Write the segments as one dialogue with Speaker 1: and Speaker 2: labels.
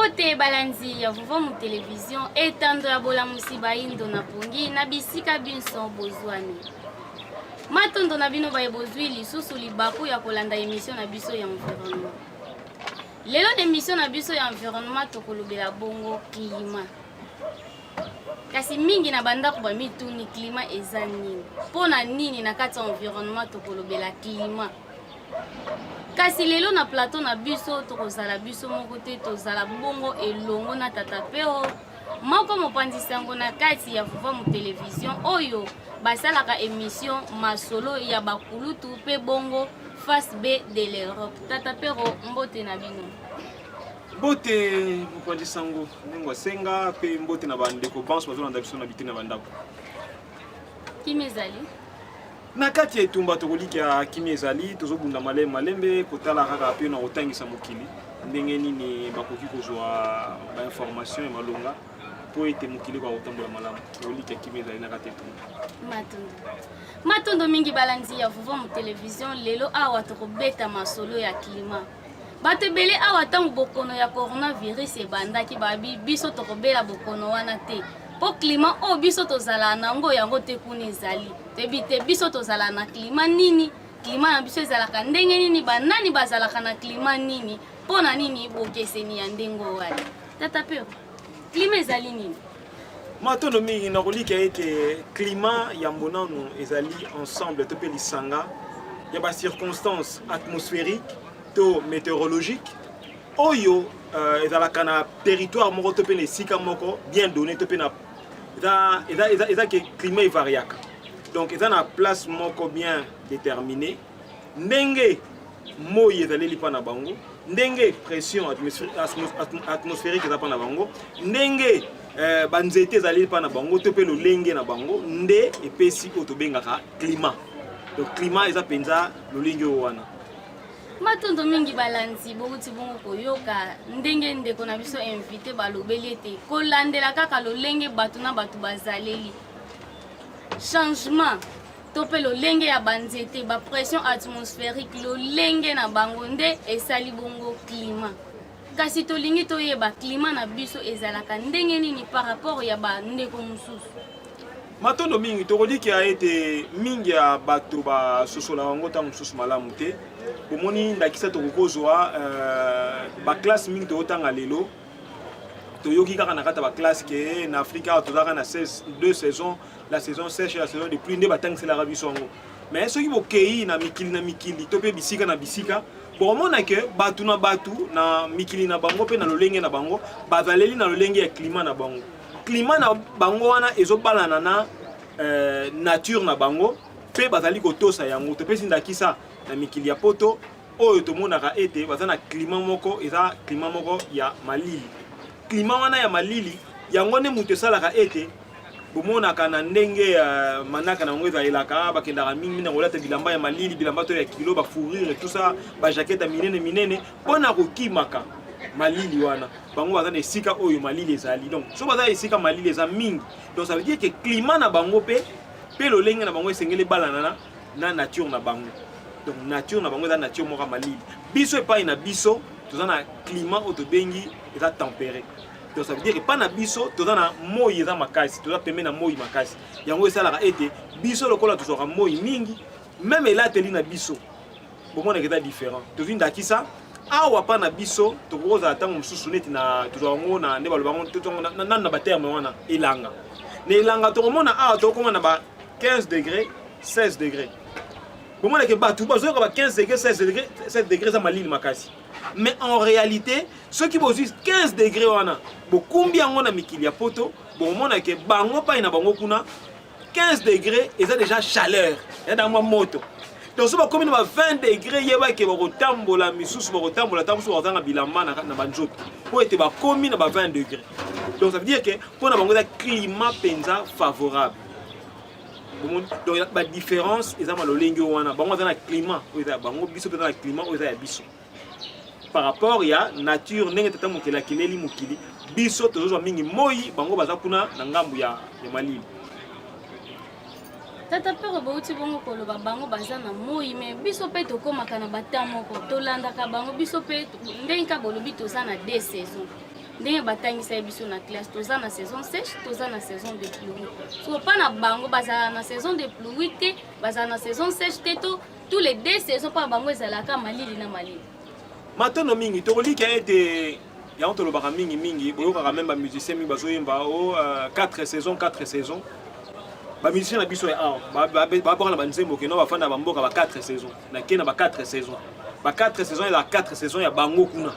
Speaker 1: Mbote balanzi ya vuva mu télévision etando ya bola musiba indo na pungi na bisika binso bozwani. Matondo na bino ba ebozwi lisusu libaku ya kolanda émission na biso ya environnement. Lelo émission na biso ya environnement tokolobela bongo climat. Kasi mingi na bandako ba mituni climat eza nini? Pona nini na kati environnement tokolobela climat? Kasi lelo na plateau na biso tokozala biso moko te tozala bongo elongo na tata pero moko mopandisi yango na kati ya vuva mu télévision oyo basalaka émission masolo ya bakulutu pe bongo face B de l'Europe. Tata pero mbote na bino.
Speaker 2: Mbote mopandisi yango ndengwa senga pe mbote na bandeko banso bazolanda biso na bitene bandako.
Speaker 1: Kimezali
Speaker 2: na kati ya etumba tokoliki ya kimi ezali tozobunda malembe kotala kaka pe na kotangisa mokili ndenge nini bakoki kozwa bainformation ya malonga po ete mokili kwa kotambola malamu tokoliki ya kimi ezali na kati ya etumba
Speaker 1: matondo mingi balanzi ya vuva mu télévision lelo awa tokobeta masolo ya climat bato ebele awa ntango bokono ya coronavirus ebandaki babi biso tokobela bokono wana te po climat o biso tozala nango yango te kuna ezali tebite biso tozala na climat nini climat na biso ezalaka ndenge nini banani bazalaka na climat nini pona nini bokeseni ya ndengo wale tata pe climat ezali nini
Speaker 2: matondo mingi nakolika ete climat ya mbonano ezali ensemble to pe lisanga ya ba circonstances atmosphériques to météorologiques oyo ezalaka na territoire moko to pe na esika moko bien donné to pe na eza que climat variaka donc eza na place moko bien déterminée ndenge moyi ezaleli pa na bango ndenge pression atmosphérique eza pa na bango ndenge banzete ezaleli pa na bango to pe lolenge na bango nde epesi oyo tobengaka climat donc climat eza mpenza lolenge oyo wana
Speaker 1: matondo mingi balanzi bokuti bongo koyoka ndenge ndeko na biso invité balobeli ete kolandela kaka lolenge bato na bato bazaleli changement to pe lolenge ya banzete ba pression atmosphérique lolenge na bango nde esali bongo climat kasi tolingi toyeba climat na biso ezalaka ndenge nini par rapport ya bandeko mosusu
Speaker 2: matondo mingi tokoliki ya ete mingi ya bato basosola bango ntango mosusu malamu te bomoni ndakisa tokokozwa baklasse mingi toyotanga lelo toyoki kaka na kati ya baklasse ke na afrika tozalaka na 2 saisons la saison sèche et la saison de pluie nde batangiselaka biso yango mais soki bokei na mikili to mpe bisika na bisika bomona ke bato na mikili na bango mpe na lolenge na bango bazaleli na lolenge ya climat na bango climat na bango wana ezobalana na nature na bango mpe bazali kotosa yango topesi ndakisa na mikili ya poto oyo tomonaka ete baza na climat moko eza climat moko ya malili climat wana ya malili yango nde moto esalaka ete bomonaka na ndenge manaka na bango ezalelaka bakendaka mingi na kolata bilamba ya malili bilamba to ya kilo bafourure tout ça bajakete minene mpona kokimaka malili wana bango baza na esika oyo malili ezali donc so baza esika malili eza mingi donc ça veut dire que climat na bango pe lolenge na bango esengeli balana na nature na bango donc nature na bango eza nature moko malili biso epai na biso toza na climat oyo tobengi eza tempéré donc ça veut dire que pas na biso toza na moyi eza makasi toza pembe na moyi makasi yango esalaka ete biso lokola tozwaka moyi mingi même elateli na biso bomonaka eza différent tozwi ndakisa awa pa na biso tokozala ntango mosusu neti na tozwaka ngo na nde balobaka nanu na baterme wana elanga na elanga tokomona awa tokoma na ba 15 degré 16 degré bomonaka bato bazoyoka ba 15 degré 16 degré eza malili makasi mais en réalité ceux qui bozwi 15 degré wana bokumbi yango na mikili ya poto bomonaka bango pai na bango kuna 15 degré eza déjà chaleur eza na mwa moto donc so bakomi na ba 20 degré yebake bakotambola misusu bakotambola ntango mosusu bazanga bilamba na banzoto po ete bakomi na ba 20 degré donc ça veut dire que mpo na bango eza climat mpenza favorable donc ba différence eza malolenge wana bango aza na climat oyo eza bango biso mpe eza na climat oyo eza ya biso par rapport ya nature ndenge tata mokili akeleli mokili biso tozozwa mingi moyi bango baza kuna na ngambu ya malili
Speaker 1: tata pere bauti bongo koloba bango baza na moyi mais biso mpe tokomaka na bata moko tolandaka bango biso mpe ndenge ka bolobi toza na 2 saisons ndenge batangisa biso na classe toza na saison sèche toza na saison de pluie so pas na bango bazala na saison de pluie te bazala na saison sèche te to tous les deux saisons pa bango ezalaka malili na malili
Speaker 2: matondo mingi tokoliki ete yango tolobaka mingi boyokaka même bamusicien mingi bazoyemba o 4 saisons bamusicien na biso ya awa baboka na banzembo okeno bafanda na bamboka ba 4 saisons nake na ba 4 saisons ba 4 saisons eza 4 saisons ya bango kuna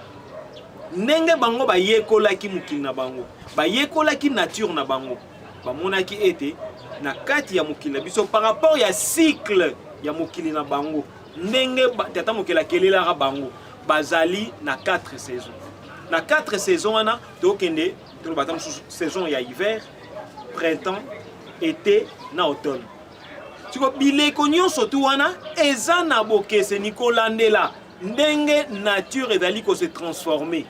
Speaker 2: ndenge bango bayekolaki mokili na bango bayekolaki nature na bango bamonaki ete na kati ya mokili na biso par rapport ya cycle ya mokili na bango ndenge tata mokili akelelaka bango bazali na 4 saisons na 4 saisons wana tokende tolobata mosusu saison ya hiver printemps été na automne siko bileko nyonso tu wana eza na bokeseni kolandela ndenge nature ezali ko se transformer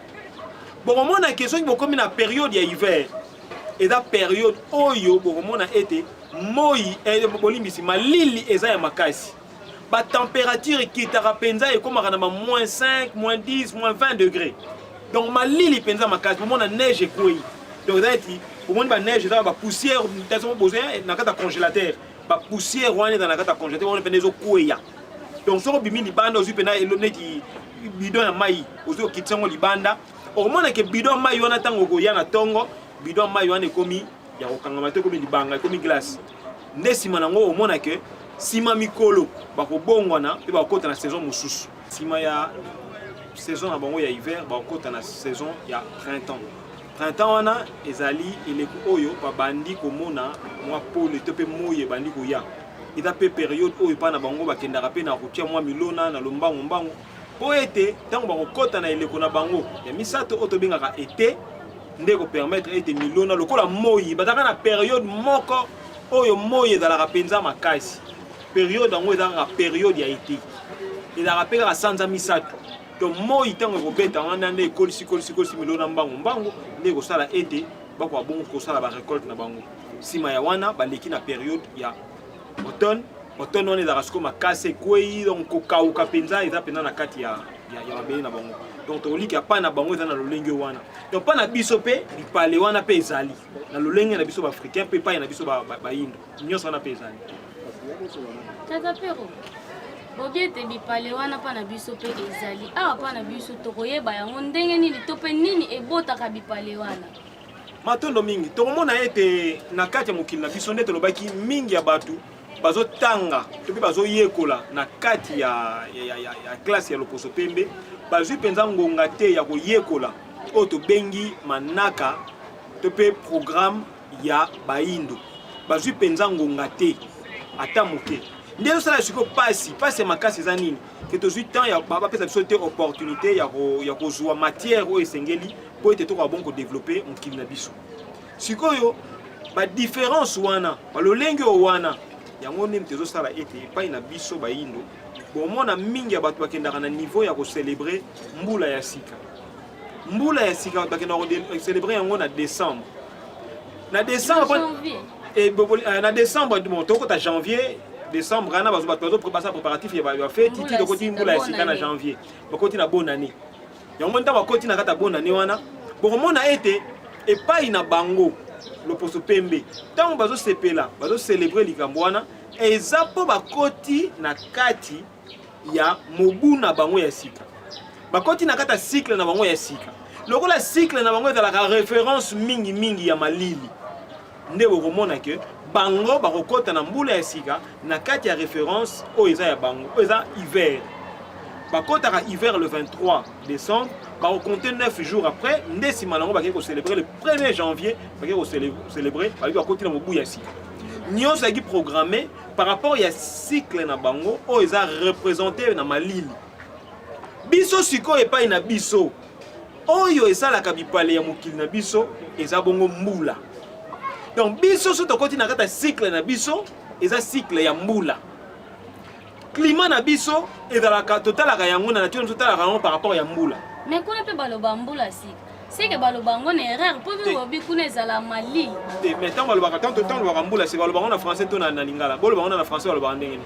Speaker 2: bokomona ke soki bokomi na période ya hiver eza période oyo bokomona ete moi bolimbisi malili eza ya makasi batempérature ekitaka mpenza ekomaka na ba -5 -10 -20 degrés donc malili mpenza makasi bomona neige ekwei donc eza eti omoni baneige eza bapoussière tasomo besoin na kati ya congélateur bapoussière wana eza na kati ya congélateur wana mpenza ezokweya donc soki obimi libanda ozwi mpena neti bidon ya mai ozwi okitisa yango libanda okomonake bidon ya mai wana ntango okoya na ntongo bidon ya mai wana ekomi ya kokangama te ekomi libanga ekomi glace nde nsima nango omonake nsima mikolo bakobongwana mpe bakokota na saison mosusu nsima ya saison na bango ya hiver bakokota na saison ya printemps wana ezali eleko oyo babandi komona mwa pole to mpe moi ebandi koya eza mpe période oyo mpa na bango bakendaka mpe na kotia mwa milona na lombango mpo ete ntango bakokota na eleko na bango ya misato oyo tobengaka ete nde kopermettre ete milona lokola moi bazalaka na période moko oyo moi ezalaka mpenza makasi période yango ezalaka période ya ete ezalaka mpe kaka sanza misato donc moi ntango ekobeta wana nde ekolisi milona mbango nde ekosala ete bakoka bongo kosala barécolte na bango nsima ya wana baleki na période ya automne wana ezalaka siko makasi ekwei donc kokauka mpenza eza mpenza na kati ya mabele na bango donc tokoliki apa na bango eza na lolenge wana donc mpa na biso mpe bipale wana mpe ezali na lolenge na biso baafricain mpe epai na biso baindo nyonso wana mpe ezali
Speaker 1: tata pero bobi ete bipale wana mpa na biso mpe ezali awa mpa na biso tokoyeba yango ndenge nini to mpe nini ebotaka bipale wana
Speaker 2: matondo mingi tokomona ete na kati ya mokili na biso nde tolobaki mingi ya bato bazotanga to mpe bazoyekola na kati ya klase ya loposo pembe bazwi mpenza ngonga te ya koyekola oyo tobengi manaka to mpe programme ya baindo bazwi mpenza ngonga te ata moke nde ezosala siko pasi ya makasi eza nini ke tozwi temps bapesa biso te opportunité ya kozwa matière oyo esengeli mpo ete tokoka bongo kodeveloppe mokili na biso sikoyo badifférence wana balolenge oyo wana yango nde mte ezosala ete epai na biso baindo bomona mingi ya bato bakendaka na niveau ya kocelebre mbula ya sika bakendaka kocelebre yango na décembre na décembre bon tokota janvier décembre wana bato bazopasa préparatif ya bafeti ti tokoti mbula ya sika na janvier bakoti na bonne année yango ntango bakoti na kati ya bonne année wana bokomona ete epai na bango loposo pembe ntango bazosepela bazocelebre likambo wana eza mpo bakoti na kati ya mobu na bango ya sika bakoti na kati ya cycle na bango ya sika lokola cycle na bango ezalaka référence mingi ya malili nde bokomona ke bango bakokota na mbula ya sika na kati ya référence oyo eza ya bango oyo eza hiver bakotaka hiver le 23 décembre bakokonte 9 jours après nde nsima nango bakei kocélébrer le 1er janvier bakei kocélébrer balobi bakoti na mobu ya sika nyonso ezalaki programmé par rapport ya cycle na bango oyo eza représenté na malili biso sikoyo epai na biso oyo esalaka bipale ya mokili na biso eza bongo mbula donc biso so tokoti na kati ya cycle na biso eza cycle ya mbula climat na biso ezalaka totalaka yango na nature biso totalaka yango par rapport ya mbula
Speaker 1: mais kuna mpe baloba mbula sika sike baloba yango na erreur mpo mpe bobi kuna ezala malili
Speaker 2: mais ntango balobaka ntango balobaka mbula sika balobaka yango na français to na lingala bolobaka yango na français balobaka ndenge ni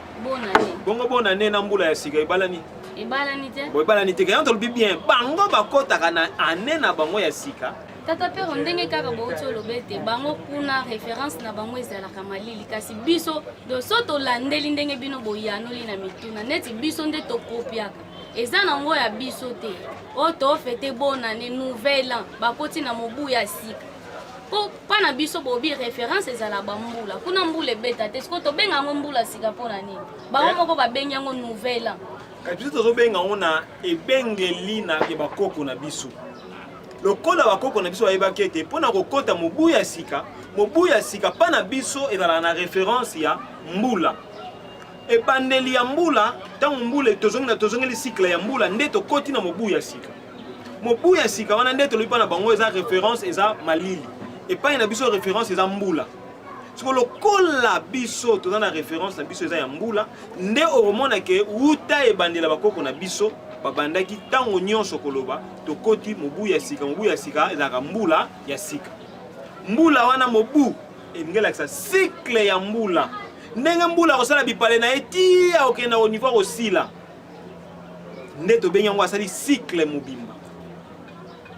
Speaker 2: bongo bona ne na mbula ya sika ebalani
Speaker 1: ebalani te
Speaker 2: ebalani te yango tolobi bien bango bakotaka na ane na bango ya sika
Speaker 1: tata père ndenge kaka bauti olobe te bango kuna référence na bango ezalaka malili kasi biso de so tolandeli ndenge bino boyanoli na mituna neti biso nde tokopiaka eza nango ya biso te oyo tofete bonane nouvel an bakoti na mobu ya sika po pana biso bobi référence ezala bambula kuna mbula ebeta te siko tobenga yango mbula sika mpona nini bango moko babengi yango nouvel an
Speaker 2: kasi biso tozobenga yango na ebengeli na ya bakoko na biso lokola bakoko na biso bayebaki ete mpona kokota mobu ya sika mpa na biso ezalaka na référence ya mbula ebandeli ya mbula ntango mbula tozongeli cycle ya mbula nde tokoti na mobu ya sika wana nde tolobi mpa na bango eza référence eza malili epai na biso référence eza mbula siko lokola biso toza na référence na biso eza ya mbula nde okomonake wuta ebandela bakoko na biso babandaki ntango nyonso koloba tokoti mobu ya sika ezalaka mbula ya sika mbula wana mobu elingelakisa cycle ya mbula ndenge mbula akosala bipale na ye ti akokenda au niveau akosila nde tobengi yango asali cycle mobimba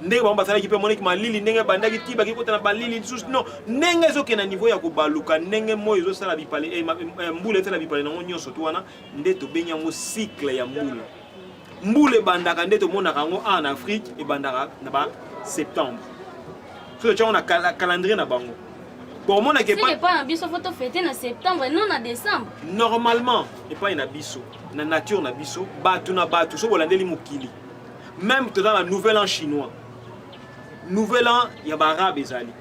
Speaker 2: ndenge bango basalaki mpe moneki malili ndenge bandaki ti bakikota na balili lisusu non ndenge ezokenda niveau ya kobaluka ndenge moi ezosala bipale mbula ezala bipale nango nyonso to wana nde tobengi yango cycle ya mbula mbula ebandaka nde tomonaka yango en Afrique ebandaka na ba septembre so tyango na calendrier na bango bon mona ke
Speaker 1: pas na biso photo fêter na septembre non na décembre
Speaker 2: normalement epai na biso na nature na biso batu na batu so bolandeli mokili même dans la nouvel an chinois nouvel an ya barabe ezali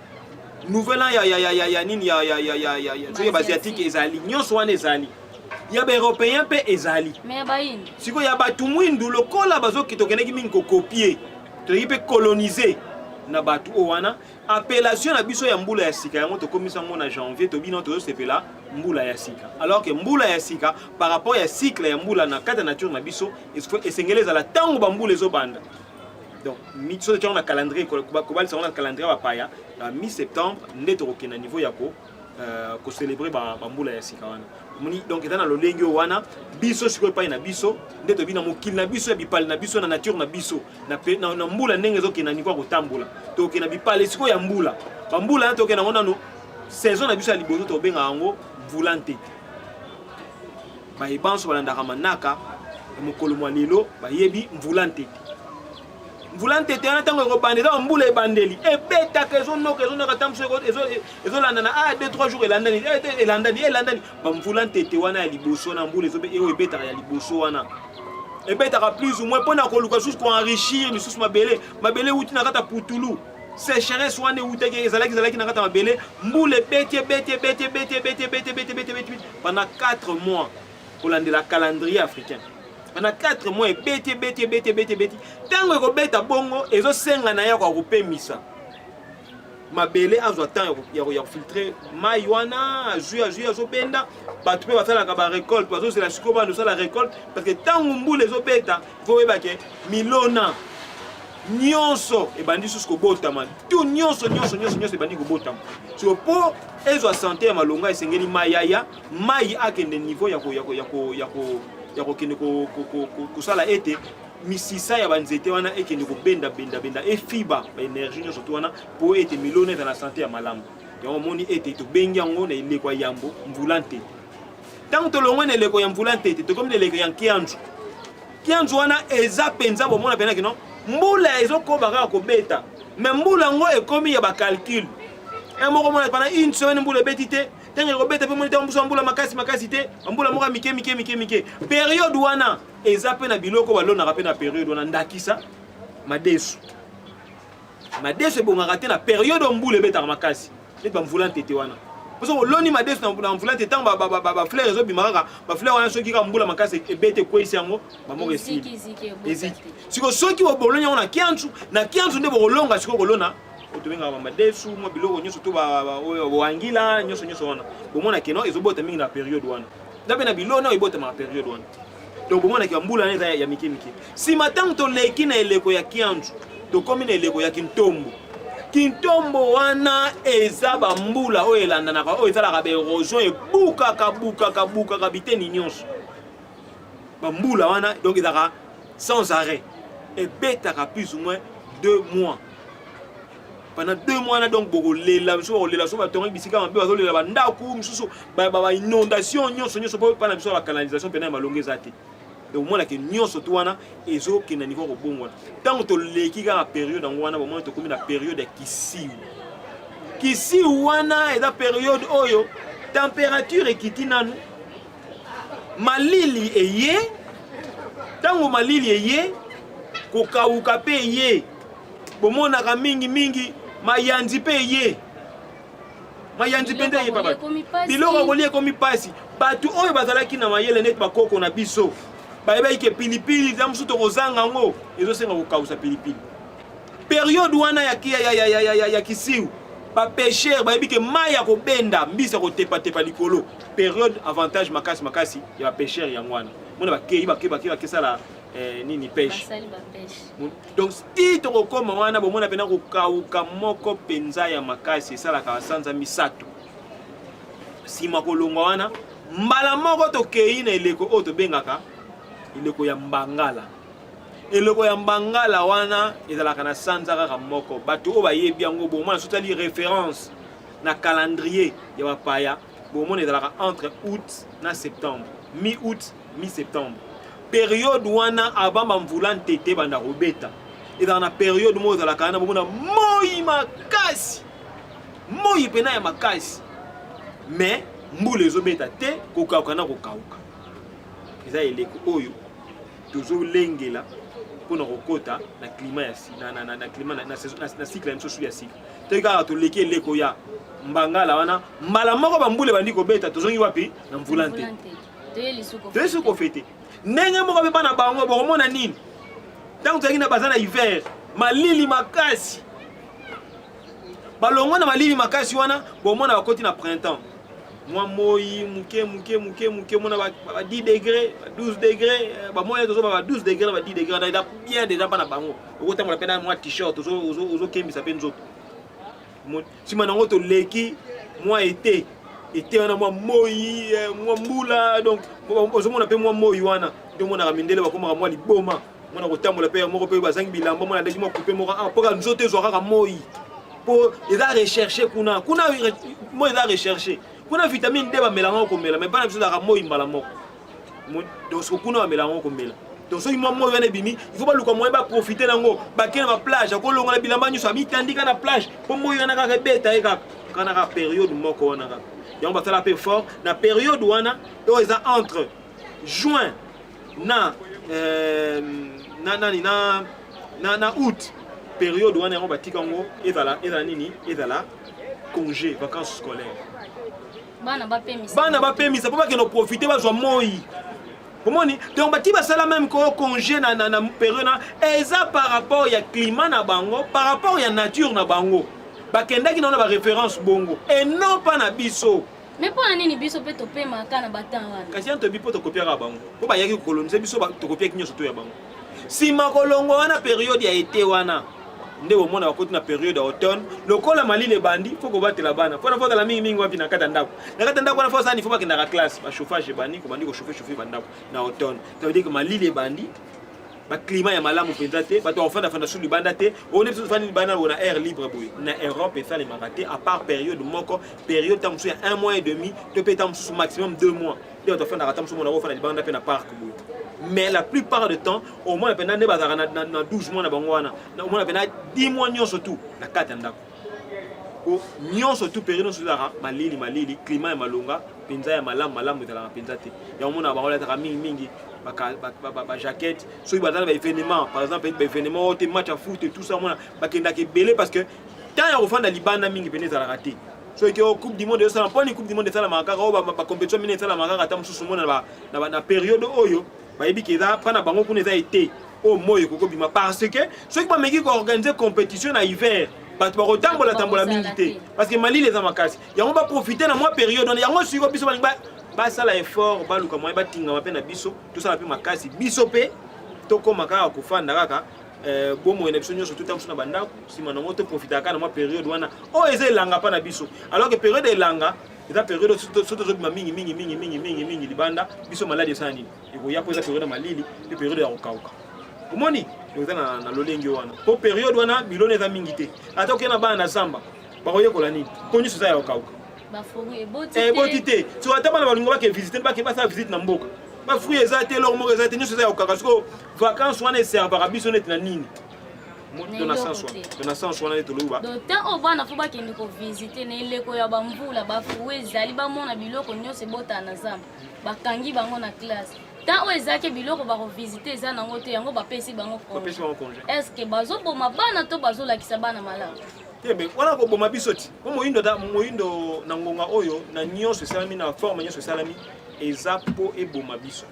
Speaker 2: nouvel an ya nini ya basiatique ezali nyonso wana ezali ya baeuropéen mpe ezali
Speaker 1: mais bayini
Speaker 2: siko ya batu mwindu lokola bazokitokendeki mingi kokopie toyeki mpe coloniser na batu o wana appellation na biso ya mbula ya sika yango tokomisa ngo na janvier tobino tozosepela mbula ya sika alors que mbula ya sika par rapport ya cycle ya mbula na kata nature na biso esengeli ezala ntango bambula ezobanda donc so tyango na calendrier kobalisa ngo na calendrier bapaya na mi-septembre nde tokokenda niveau ya kocelebre bambula ya sika wana moni donc eza na lolenge oyo wana biso sikoyo epai na biso nde tobi na mokili na biso ya bipale na biso na nature na biso na mbula ndenge ezokenda niko ya kotambola tokokenda bipale sikoyo ya mbula bambula na tokenda yango nano saison na biso ya liboso tobenga yango mvula ntete bayebanso balandaka manaka ya mokolo mwa lelo bayebi mvula ntete mvula ntete wana ntango ekobanda eza bambula ebandeli ebetaka ezonoka ntango ezolandana 2-3 jours elandani bamvula ntete wana ya liboso na mbula oyo ebetaka ya liboso wana ebetaka plus ou moins mpona koluka lisusu koenrichir lisusu mabele wuti na kata putulu sécheresse wana ewutaki ezalaki na kata mabele mbula ebeti pendant 4 mois kolandela calendrier africain pendant 4 mois ebeti ntango ekobeta bongo ezosenga na ya kwa kopemisa mabele azwa temps ya kofiltre mai wana azwi azobenda bato mpe basalaka barécolte bazozela sikoyo bana osala récolte parce que ntango mbula ezobeta fo oyebake milona nyonso ebandi susu kobotama tu nyonso ebandi kobotama so mpo ezwa sante ya malonga esengeli mai yaya mai akende niveau ya kokende kosala ete misisa ya banzete wana ekende kobenda efiba baénergie nyonso to wana mpo ete milona eza na sante ya malamu yango omoni ete tobengi yango na eleko ya yambo mvula ntete ntango tolongwe na eleko ya mvula ntete tokomi na eleko ya nkianzu wana eza mpenza bomona mpenaki no mbula ezokoba kaka kobeta me mbula yango ekomi ya bacalcule moko mona pendant une semaine mbula ebeti te ntango ekobeta mpe moni te mbuso mbula makasi te mbula moko mike periode wana eza mpe na biloko balonaka mpe na periode wana ndakisa madesu ebongaka te na periode oyo mbula ebetaka makasi neti bamvula ntete wana poso oloni madesu na mvula ntete ntango bafleur ezobima kaka bafleur wana soki kaka mbula makasi ebete ekweyisi yango bamoko esili eziki siko soki boloni yango na kianzu nde bokolonga siko kolona otobengaka bamadesu mwa biloko nyonso to boangila nyonso wana bomona keno ezobota mingi na periode wana ndape na bilona ebotamaka periode wana donc bomona ke mbula eza ya mike nsima ntango toleki na eleko ya kianzu tokomi na eleko ya kintombo wana eza bambula oyo elandanaka oyo ezalaka baérosion ebukaka biteni nyonso bambula wana donc ezalaka sans arrêt ebetaka plus ou moins 2 mois pendant 2 mois donc bokolela biso bokolela so batonga bisika mabe bazolela bandaku misusu ba inondation nyonso nyonso po pana biso ba canalisation pena malonge zate donc moi la que nyonso to wana ezo ke na niveau kobongwana tant to leki ka période ngwana bon moi to komi na période ya kisiu wana eza période oyo température ekiti nanu malili eye tango malili eye kokauka pe eye bomonaka mingi mayanzi pe eye mayanzi pe nde ye papa biloko kolie komi pasi batu oyo bazalaki na mayele net bakoko na biso bayebaki ke pilipili za musu tokozanga ngo ezosenga kokausa pilipili période wana ya kisiu ba pêcheur bayebi ke mai ya kobenda mbisa kotepa likolo période avantage makasi ya ba pêcheur ya ngwana mona bakesala nini pêche donc si tokokoma wana bomona pena kokauka moko penza ya makasi esalaka basanza misato nsima kolongwa wana mbala moko tokei na eleko oyo tobengaka eleko ya mbangala eloko ya mbangala wana ezalaka na sanza kaka moko bato oyo bayebi yango bomona sotali référence na calendrier ya bapaya bomona ezalaka entre août na septembre mi-août mi-septembre période wana abamba mvula ntete banda kobeta ezalaka na période moko ezalaka wana bomona moi makasi moi pena ya makasi mais mbula ezobeta te kokauka na kokauka eza eleko oyo tozolengela mpona kokota na climat na cycle ya misusu ya cycle te kaka toleki eleko ya mbangala wana mbala moko bambula bandi kobeta tozongi wapi na mvula nte toyesu kofete ndenge moko mpe bana bango bokomona nini ntango tozalaki na baza na hiver malili makasi balongwa na malili makasi wana bomona bakoti na printemps moi moi muke mona ba 10 degrés 12 degrés ba moya tozo ba 12 degrés ba 10 degrés na bien déjà pas na bango okota mo la pena moi t-shirt ozo kembisa pe nzoto sima nango to leki moi été wana moi moi mbula donc ozo mona pe moi wana ndio mona kamindele bakoma moi liboma mona kotambola pe moko pe bazangi bilamba mona ndaki mo couper moko ah poka nzoto ezo kaka moi po eza rechercher kuna moi eza rechercher kuna vitamine D ba melango komela mais pas na biso la moi mbala moko donc ce kuna ba melango komela donc so moi wana bimi il faut pas luka moi ba profiter nango ba kena ba plage ko longa la bilamba nyu so mitandika na plage po moi wana ka beta e ka kana ka période moko wana ka donc ba tala peu fort na période wana to eza entre juin na août période wana on ba tikango ezala nini ezala congé vacances scolaires bana bapemisa po bakende profiter bazwa moi pomoni donc bati basala même ko congé na période na eza par rapport ya climat na bango par rapport ya nature na bango bakendaki na ba référence bongo et non pas na biso
Speaker 1: mais pour nini biso pe topema kana batanga wana
Speaker 2: kasi anto bipo to copiera bango po bayaki koloniser biso to copier kinyo soto ya bango sima kolongo wana période ya été wana nde bomona bakoti na période automne lokola malile bandi faut kobatela bana fona fota la mingi wapi na kata ndako wana fosa ni faut bakenda ka classe ba chauffage bandi ko bandi ko chauffer bandako na automne ça veut dire que malile bandi ba climat ya malamu penza te bato ofanda fanda sulu banda te on est tous fani bana na air libre boy na Europe et ça les maraté à part période moko période tam sur 1 mois et demi to peut tam sur maximum 2 mois et on ofanda tam sur mona ofanda banda pe na parc boy mais la plupart du temps au moins pendant na 12 mois na bango wana au moins pendant 10 mois nyonso tout na kata ndako o nyonso tout période sur la malili climat ya malonga penza ya malamu ezala penza te ya mona bango la ta mingi ba jaquette so bazala ba événement par exemple ba événement te match à foot et tout ça mona bakenda ke belé parce que tant ya ofanda libanda mingi peneza la raté so que coupe du monde ça pas ni coupe du monde ça la makaka o ba compétition mine ça la makaka ta mususu mona na période oyo bayebi ke eza pana bango kuna eza été au moyo kokobima parce que ceux qui bameki ko organiser compétition na hiver bato bakotambola mingi te parce que malili eza makasi yango ba profiter na mois période on yango siko biso balingi basala effort baluka moyen batingama mpe na biso tosala mpe makasi biso mpe tokóma kaka kofanda kaka bomoi na biso nyonso totambusu na bandako nsima nango toprofitaka kaka na mois période wana oyo eza elanga mpa na biso alors que période elanga eza période so tozobima mingi libanda biso maladi esala nini ekoya mpo eza période ya malili mpe période ya kokauka omoni toza na lolenge wana po période wana bilone eza mingi te ata okei na bana na zamba bakoyekola nini po nyonso eza ya kokauka eboti te so ata bana balingo bakevisite basala visite na mboka bafruit eza te eloko moko eza te nyonso eza ya kokauka siko vacance wana eservaka biso neti na nini na sens wana neti oloba
Speaker 1: tant oyo bana fo bakende kovisite na eleko ya bamvula bafruit ezali bamona biloko nyonso ebotana na zamba bakangi bango na classe tant oyo ezaki biloko bakovisite eza nango te yango bapesi bango congé estce bazoboma bana to bazolakisa bana malamu
Speaker 2: tebe wana koboma biso ti po moyindo na ngonga oyo na nyonso esalami na forme nyonso esalami eza po eboma biso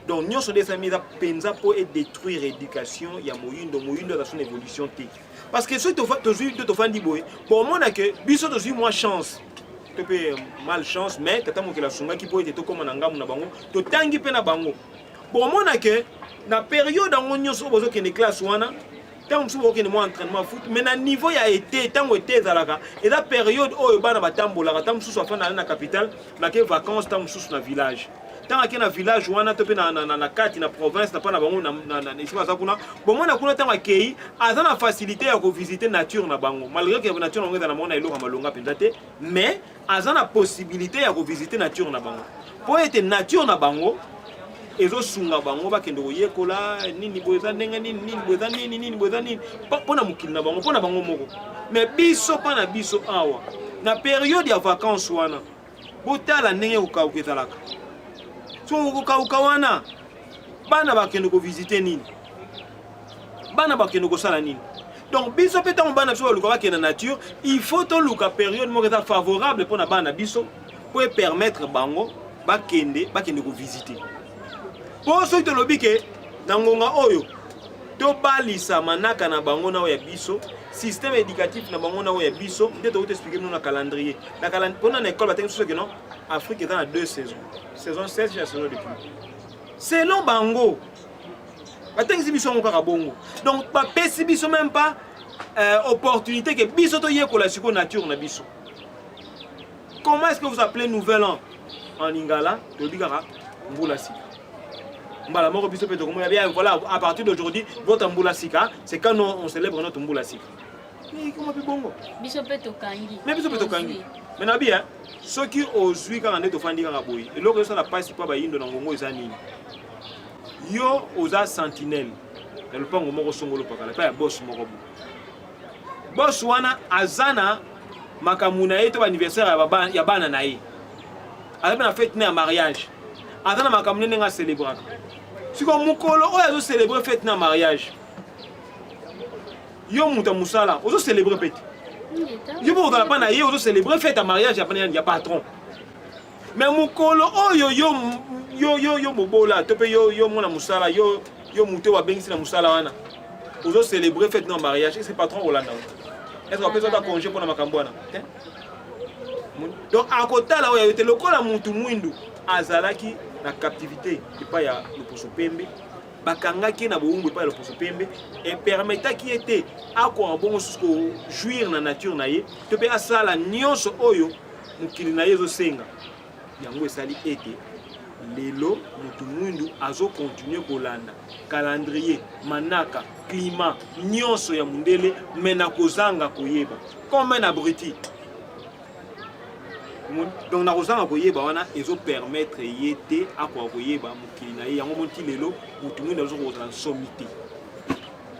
Speaker 2: donc nyonso nde esalami eza mpenza po edétruire éducation ya moyindo aza son évolution te parce que soki tozwi to tofandi boye bomona ke biso tozwi mwa chance to mpe malchance mais tata mokili asungaki mpo ete tokóma na ngambu na bango totangi mpe na bango bomona ke na période yango nyonso oyo bozokende classe wana ntango mosusu bokende mwa entraînement foot mais na niveau ya été ntango été ezalaka eza période oyo bana batambolaka ntango mosusu afanda ali na capitale make vacances ntango mosusu na village ntango ake na village wana to mpe na kati na province na mpa na bango esika aza kuna bomona kuna ntango akei aza na facilité ya kovisite nature na bango malgré ke nature na bango eza na mona eloko ya malonga mpenza te mais aza na possibilité ya kovisite nature na bango mpo ete nature na bango ezosunga bango bakende koyekola nini boye eza ndenge nini boye eza nini boye eza nini mpo na mokili na bango mpo na bango moko mais biso mpa na biso awa na période ya vacances wana botala ndenge kokauka ezalaka so kokauka wana bana bakende kovisite nini bana bakende kosala nini donc biso mpe ntango bana biso baluka bakende na nature il faut toluka période moko eza favorable mpo na bana biso mpo epermettre bango bakende kovisite po soki tolobi ke na ngonga oyo tobalisa manaka na bango na oyo ya biso système éducatif na bango na oyo ya biso nde tokuti expliquer bino na calendrier mpona na école batengi soso ke non Afrique eza na 2 saisons saison 16 ya saison de pluie selon bango batengisi biso yango kaka bongo donc bapesi biso même pas opportunité ke biso toyekola sikoyo nature na biso comment est-ce que vous appelez nouvel an en lingala tolobi kaka mbula sika mbala moko biso pe tokomona bien voilà à partir d'aujourd'hui votre mbula sika c'est quand on célèbre notre mbula sika mais comment pe bongo
Speaker 1: biso pe tokangi
Speaker 2: mais na bien soki ozwi kaka nde tofandi kaka boye eloko esala pasi mpo bayindo na ngongo eza nini yo oza sentinelle na lopango moko songolo pakala mpe ya bos moko bo bos wana aza na makambo na ye to baanniversaire ya bana na ye aza mpe na fete ne ya mariage aza na makambo ndenge acélébraka siko mokolo oyo azocélébre fete na mariage yo moto ya mosala ozocélébre mpe te yo mpo kozala mpa na ye ozocélébre fete ya mariage ya patron mais mokolo oyo yo mobola to mpe yo mwana mosala yo moto babengisi na mosala wana ozocélébre fete na mariage ese patron kolanda est-ce que apesa ta congé mpona makambo wana donc akotala oyo te lokola mutu mwindu azalaki na captivité epai ya loposo pembe bakangaki na boumbu epai ya loposo pembe epermetaki ete akoka bongo susu kojuire na nature na ye to mpe asala nyonso oyo mokili na ye ezosenga yango esali ete lelo mutu mwindu azokontinue kolanda calendrier manaka climat nyonso ya mundele me na kozanga koyeba comme un abruti donc na kozanga koyeba wana ezopermettre ye te akoka koyeba mokili na ye yango monti lelo mutu mwindu azokozala nsomi te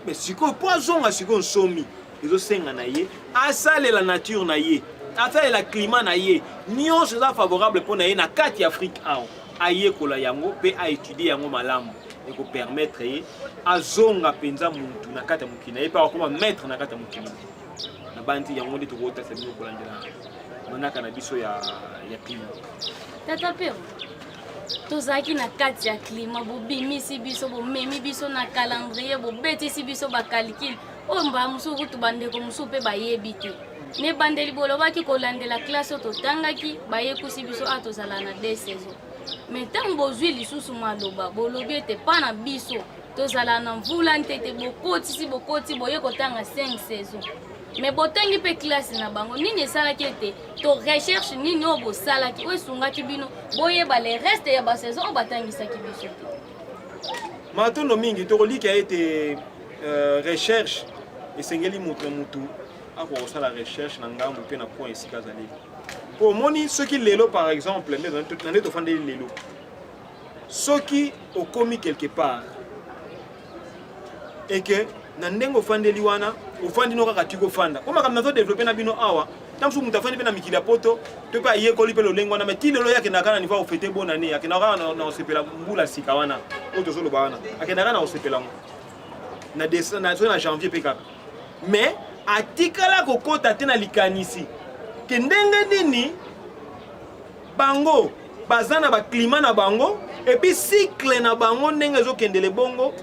Speaker 2: mais sikoyo mpo azonga sikoyo nsomi ezosenga na ye asalela nature na ye asalela climat na ye nyonso eza favorable mpo na ye na kati ya afrique awa ayekola yango mpe aétudie yango malamu ekopermettre ye azonga mpenza mutu na kati ya mokili na ye mpe akokoma maître na kati ya mokili na bandi yango nde tokotasa bino kolandela manaka na biso ya climat
Speaker 1: tata pero tozalaki na kati ya climat bobimisi biso bomemi biso na calendrier bobetisi biso bakalikile oyo mbala mosusu kutu bandeko mosusu mpe bayebi te ne bandeli bolobaki kolandela klase oyo totangaki bayekusi biso a tozala na 2 saisons mais ntango bozwi lisusu maloba bolobi ete mpa na biso tozala na mvula ntete bokoti boye kotanga 5 saisons mais botangi mpe klase na bango nini esalaki ete to recherche nini oyo bosalaki oyo esungaki bino boyeba le reste ya basaison oyo batangisaki biso te
Speaker 2: matondo mingi tokoliki a été recherche esengeli moto na motu akosala recherche na ngambo mpe na point esika azali omoni soki lelo par exemple nde tofandeli lelo soki okomi quelque part et que na ndenge ofandeli wana ofandi no kaka tiko fanda koma kama nazo développer na bino awa tamsu mutu afandi pe na mikili ya poto to pe ayekoli pe lolengo wana mais ti lelo yake na kana niva ofete bonne année yake na kana na osepela mbula sika wana oto solo bana yake na kana osepela na décembre na janvier pe kaka mais atikala kokota te na likanisi ke ndenge nini bango bazana ba climat na bango et puis cycle na bango ndenge ezokendele bongo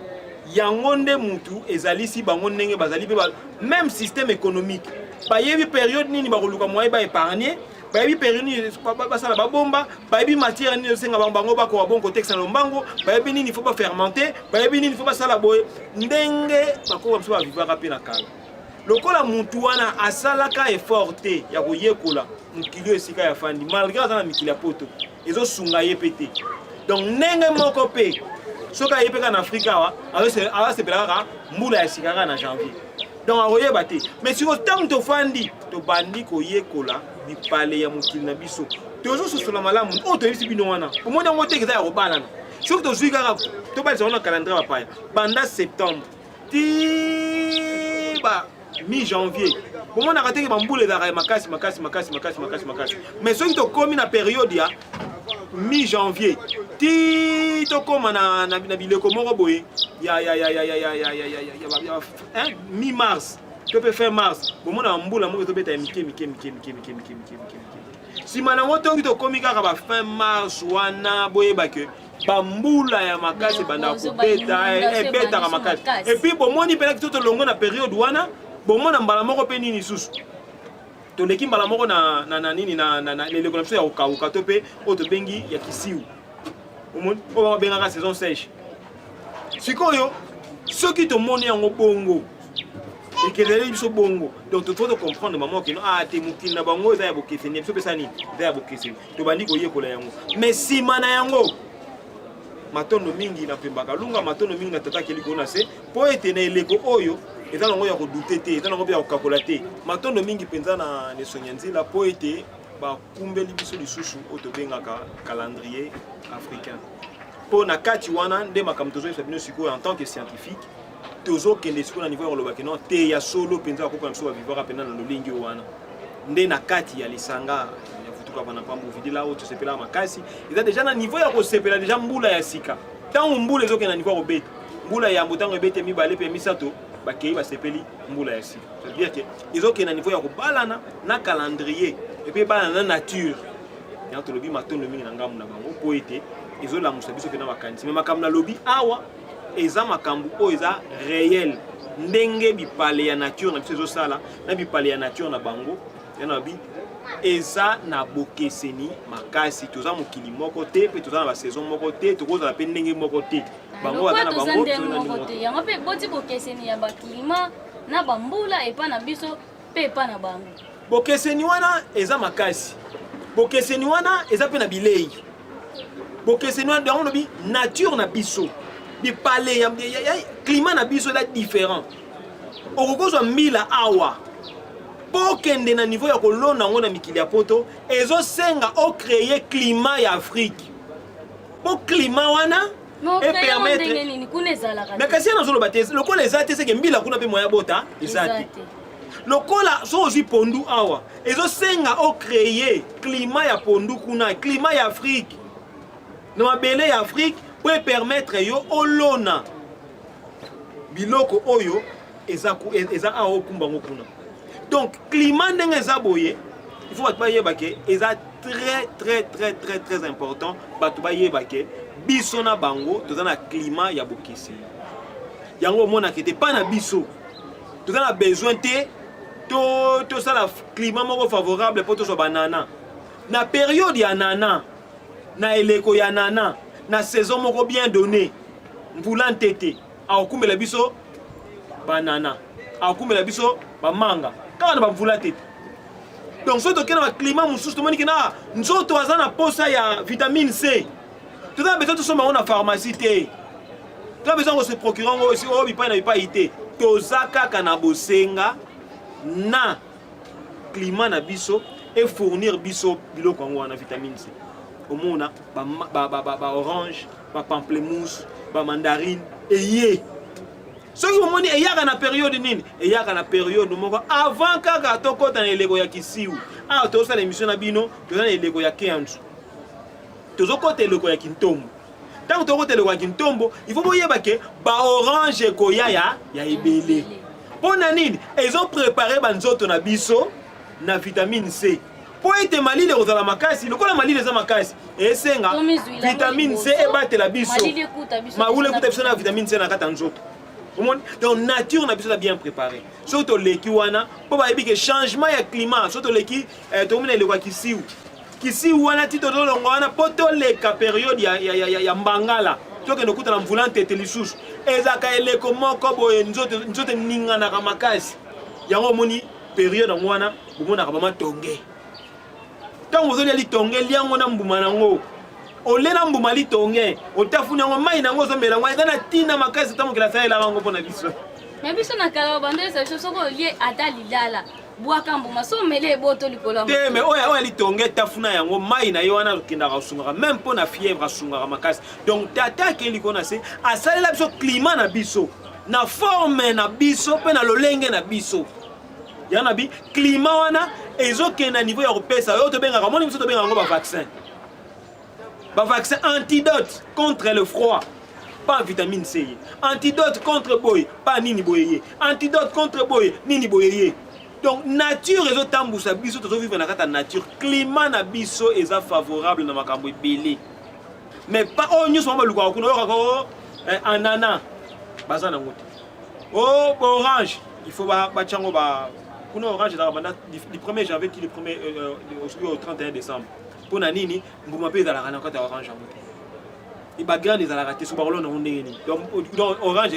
Speaker 2: yango nde mutu ezalisi bango ndenge bazali pe même système économique bayebi période nini bakoluka moye ba épargner bayebi période nini basala babomba bayebi matière nini esenga bango bakoka bon contexte na lombango bayebi nini faut pas fermenter bayebi nini faut pas sala boye ndenge bakoka mso bavivaka pe na kala lokola mutu wana asalaka effort te ya koyekola mokili esika ya fandi malgré aza na mikili ya poto ezosunga ye pe te donc ndenge moko pe soki ayebi kaka na afrika awa azosepela kaka mbula ya sika kaka na janvier donc akoyeba te mais siko ntango tofandi tobandi koyekola bipale ya mokili na biso tozososola malamu oyo toyebisi bino wana omoni yango teke eza ya kobanana soki tozwi kaka tobalisa wana calendrier bapaya banda septembre ti mi-janvier omonaka teke bambula ezalaka makasi mais soki tokomi na période ya mi-janvier ti tokoma na bileko moko boye ya mi-mars to pe fin mars bomona mbula moko tobeta ya mike sima nango tongi tokomi kaka ba fin mars wana boyeba ke bambula ya makasi banda kobeta ebetaka makasi et puis bomoni mpena kito tolongo na période wana bomona mbala moko pe nini susu toleki mbala moko na nini na leleko na biso ya kokauka to mpe oyo tobengi ya kisiu omoni oyo babengaka saison sèche sikoyo soki tomoni yango bongo ekeleli biso bongo donc tofo tocomprendre mama okeno te mokili na bango eza ya bokeseni biso pesa nini eza ya bokeseni tobandi koyekola yango mais nsima na yango matondo mingi napembaka lunga matondo mingi na tata akeli kona se mpo ete na eleko oyo eza nango ya kodute te eza nango mpe ya kokakola te matondo mingi mpenza na nesongi ya nzela mpo ete bakumbeli biso lisusu oyo tobengaka calendrier africain mpo na kati wana nde makambo tozoyebisa bino sikoyo en tant que scientifique tozokende sikoyo na niveau ya kolobaki non te ya solo mpenza bakoka biso bavivaka mpena na lolingi oyo wana nde na kati ya lisanga ya vutuka bana pambo videla oyo tosepelaka makasi eza deja na niveau ya kosepela deja mbula ya sika ntango mbula ezokende na niveau ya kobeta mbula ya mbotango ebete mibale mpe misato bakei basepeli mbula ya sika c'est-à-dire que ezokende na niveau ya kobalana na calendrier epe balana na nature yango tolobi matondo mingi na ngambu na bango mpo ete ezolamusa biso mpe na makanisi me makambo na lobi awa eza makambo oyo eza réel ndenge bipale ya nature na biso ezosala na bipale ya nature na bango yana babi eza na bokeseni makasi toza mokili moko te mpe toza na basaison moko te tokozala mpe ndenge moko te bango baza na bango
Speaker 1: moko te yango mpe boti bokeseni ya baklima na bambula epa na biso mpe epa na bango
Speaker 2: bokeseni wana eza makasi bokeseni wana eza mpe na bilei bokeseni wana yango lobi nature na biso bipale ya climat na biso eza différent okokozwa mbila awa pokende na niveau ya kolona yango na mikili ya poto ezosenga ocréer climat ya Afrique po climat wana
Speaker 1: epermettre
Speaker 2: mais kasi yana zoloba te lokola eza te seke mbila kuna mpe moya bota eza te lokola so ozwi pondu awa ezosenga ocréer climat ya pondu kuna climat ya Afrique na mabele ya Afrique po epermettre yo olona biloko oyo eza awa okumbango kuna donc climat ndenge eza boye il faut bato bayeba ke eza très important bato bayeba ke biso na bango toza na climat ya bokeseni yango omonaka ete pa na biso toza na besoin te tosala climat moko favorable mpo tozwa banana na période ya nana na eleko ya nana na saison moko bien donné mvula ntete akokumbela biso banana akokumbela biso bamanga kaka na bamvula tete donc soki tokende na baclimat mosusu tomoni kena nzoto aza na posa ya vitamine C toza na besoin tosomba yango na pharmacie te Tu as besoin de se procurer aussi oh bipa na bipa ité. Tozaka kana bosenga na climat na biso et fournir biso biloko ngo na vitamine C. Omona ba orange, ba pamplemousse, ba mandarine et yé. Ce qui omoni e yaka na période nini? E yaka na période moko avant kaka tokota na eleko ya kisiu. Ah to sala émission na bino, to na eleko ya Kenzu. Tozokota eleko ya Kintombo. Tant que tokota eleko ya Kintombo, il faut boyeba ke ba orange koya ya ebele. Pona nini? Ils ont préparé banzoto na biso na vitamine C. Po ete malile ozala makasi, lokola malile za makasi, esenga vitamine C ebatela biso. Maule kuta biso na vitamine C na kata nzoto. Donc nature na biso bien préparé. Surtout leki wana, po ba yebi ke changement ya climat, surtout leki to mena le kwa kisiu. Kisiu wana tito to longo wana poto leka période ya mbangala. Toke no kuta na mvulante te lisusu. Ezaka eleko moko boye nzoto ninga na makasi. Yango moni période ngwana bomona ka mama tonge. Tant vous allez tonge liango na mbuma nango. Olena mbuma li tonge, otafuna ngo mai nango zomela ngo ezana tina makasi tamo kila sa ela ngo pona biso.
Speaker 1: Mais biso na kala bande sa soko lié ata lilala. Bwaka mbuma so mele boto likolo.
Speaker 2: Te mais oya li tonge tafuna yango mai na yo wana kinda ka sunga même pona fièvre sunga makasi. Donc tata ke likona se asalela biso climat na biso. Na forme na biso pe na lolenge na biso. Yana bi climat wana ezokena niveau ya kopesa yo to benga ka moni biso to benga ngo ba vaccin. Ba vaccin antidote contre le froid, pas vitamine C. Antidote contre boy, pas nini boyeye. Antidote contre boy, nini boyeye. Donc nature ezo tambusa biso to vivre na kata nature. Climat na biso eza favorable na makambo ebele. Mais pas oh nyuso mama luka kuna yo anana bazana ngote. Oh orange, il faut ba chango ba kuna orange da banda du 1er janvier au 31 décembre. Pour nini mbuma pe ezalaka na kata orange amote iba grande ezalaka te so balona na ndenge ni donc orange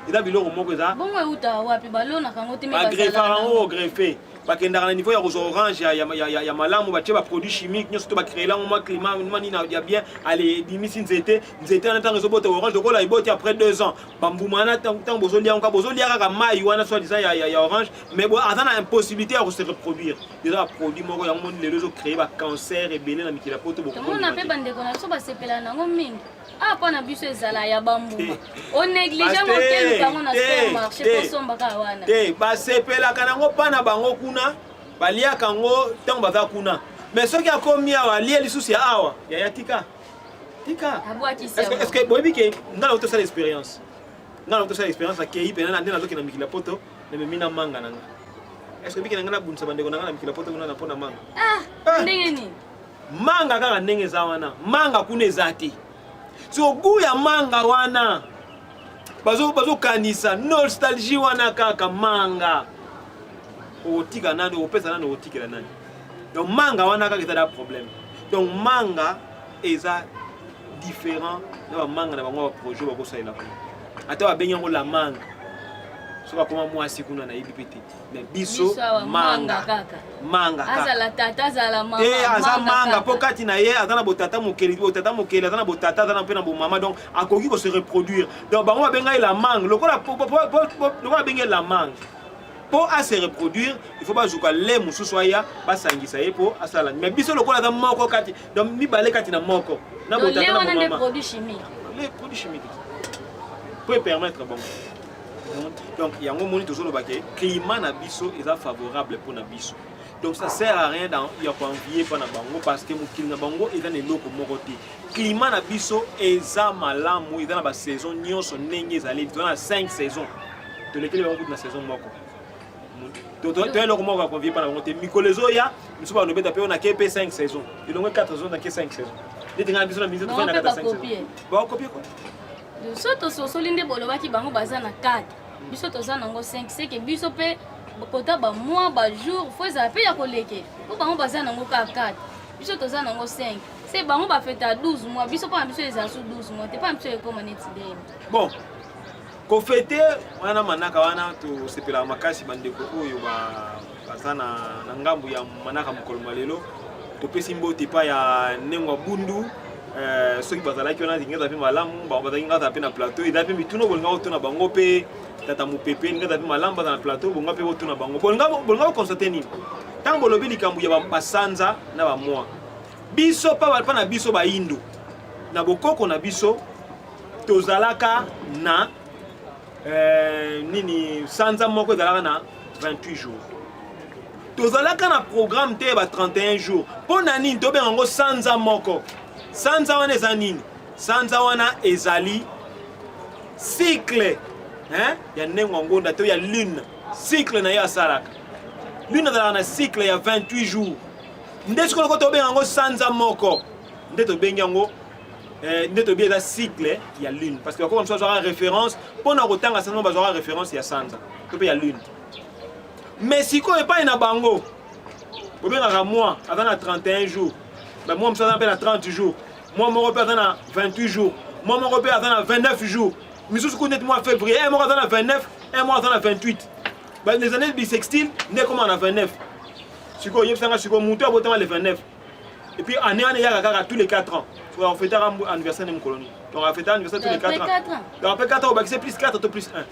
Speaker 2: eza biloko moko eza
Speaker 1: bongo euta wapi balona kango te me
Speaker 2: ba greffer bakendaka na niveau ya rose orange ya malamu batie ba produits chimiques nyonso to ba créer la moment climat nini ya bien allez bimisi nzete na tango ezobota orange lokola iboti après 2 ans bambuma na tango bozolia onka bozolia kaka mai wana soit disant ya orange mais bon azana impossibilité à se reproduire déjà produit moko ya monde les réseaux créer ba cancer et belé na mikila poto beaucoup
Speaker 1: on a pe bande kona so ba sepela nango mingi ah pa na biso ezala ya bambuma on néglige mo te kango na supermarché po somba ka wana
Speaker 2: te ba sepela kanango pa na bango kuna balia kango tango baza kuna mais soki akomi awa lia lisusu ya awa ya tika est-ce que boyebi ke ngala auto ça l'expérience akei pena na ndena zoki na mikila poto na memina manga nanga est-ce que biki ngana bunsa bandeko nanga na mikila poto kuna na pona manga
Speaker 1: ndenge ni
Speaker 2: manga kaka ndenge za wana manga kuna ezati so goût ya manga wana bazo kanisa nostalgie wana kaka manga otika nani opesa nani otikela nani donc manga wana kaka ezala problème donc manga eza différent na manga na bango projet bako salela ko ata ba benyango la manga soka koma mwasi kuna na yibi pete mais biso manga kaka
Speaker 1: azala tata azala mama
Speaker 2: aza manga po kati na ye azana botata mokeli azana botata azana pe na bo mama donc akoki ko se reproduire donc bango ba benga la manga lokola lokola benga la manga pour à se reproduire il faut pas jouer les mususu aya basangisa ye po asala mais biso lokola za moko kati donc mi balé kati na moko na botata na mama
Speaker 1: les produits chimiques
Speaker 2: pour permettre bon donc yango moni tozolo baké climat na biso est favorable pour na biso donc ça sert à rien dans ya ko envier pa na bango parce que mokili na bango eza na eloko moko te climat na biso eza malamu eza na ba saison nyonso ndenge ezali tona 5 saisons to lekeli bango na saison moko to eloko moko ya convier pa na bango te mikolezo ya miso ba nobeta pe on a kepe 5 saisons ilongo 4 saisons na ke 5 saisons detinga biso na miso to na 4 5 saisons ba copier quoi
Speaker 1: soto sosolinde bolobaki bango baza na 4 biso toza nango 5 c'est que biso pe kota ba mois ba jour faut ça pe ya koleke po bango baza nango ka 4 biso toza nango 5 c'est bango ba feta 12 mois biso pa biso eza sous 12 mois te pa biso e comme net dem
Speaker 2: bon ko fete wana manaka wana to sepela makasi bandeko oyo baza na ngambu ya manaka mokolo malelo to pesi mbote pa ya nengwa bundu soki bazalaki wana ngeza pe malamu bazalaki ngeza pe na plateau eza pe mituna bolinga otuna bango pe tata mopepe ngeza pe malamu baza na plateau bonga pe otuna bango bolinga constate nini ntango bolobi likambo ya basanza na bamwa biso pa na biso bayindo na bokoko na biso tozalaka na nini sanza moko ezalaka na 28 jours tozalaka na programme te ba 31 jours mpo na nini tobenga yango sanza moko sanza wana eza nini sanza wana ezali cycle ya ndenge ngonda to ya lune cycle na ye asalaka lune ezalaka na cycle ya 28 jours nde sikoloko tobenga yango sanza moko nde tobengi yango nde tobi eza cycle ya lune parce que bakoko mosusu azwaka référence mpo na kotanga sanza bazwaka référence ya sanza to mpe ya lune mais sikoyo epai na bango bobengaka mwa aza na 31 jours mwa mosusu aza mpe na 30 jours mwa moko mpe aza na 28 jours mwa moko mpe aza na 29 jours misusu ku neti mwa février un moko aza na 29 un mois aza na 28 les années bisextile nde ekoma na 29 sikoyo yebisanga sikoyo mutu abotama le 29 et puis année wana eyaka kaka tous les 4 ans on fêtera anniversaire de mon colonie donc on fêtera anniversaire tous les 4 ans donc après 4 ans on va c'est plus 4 to plus 1